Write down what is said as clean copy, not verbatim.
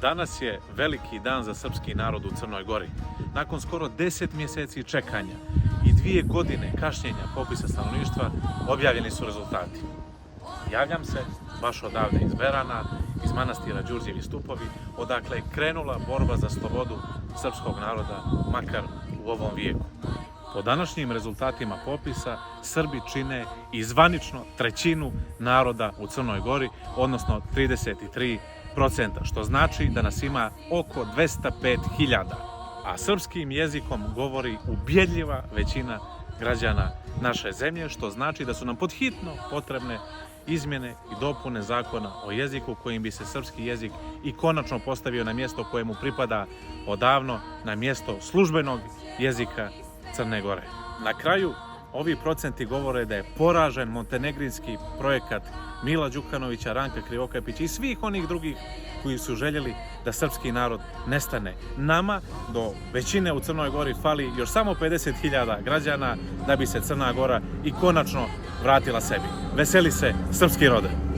Danas je veliki dan za srpski narod u Crnoj Gori. Nakon skoro 10 mjeseci čekanja i 2 godine kašnjenja popisa stanovništva objavljeni su rezultati. Javljam se baš odavde iz Berana, iz manastira Đurđevi stupovi, odakle je krenula borba za slobodu srpskog naroda, makar u ovom vijeku. Po današnjim rezultatima popisa, Srbi čine i zvanično trećinu naroda u Crnoj Gori, odnosno 33%, što znači da nas ima oko 205.000, a srpskim jezikom govori ubjedljiva većina građana naše zemlje, što znači da su nam podhitno potrebne izmjene i dopune zakona o jeziku kojim bi se srpski jezik i konačno postavio na mjesto kojemu pripada odavno, na mjesto službenog jezika Crne Gore. Na kraju, ovi procenti govore da je poražen montenegrinski projekat Mila Đukanovića, Ranka Krivokapića i svih onih drugih koji su željeli da srpski narod nestane. Nama do većine u Crnoj Gori fali još samo 50.000 građana da bi se Crna Gora i konačno vratila sebi. Veseli se srpski rode!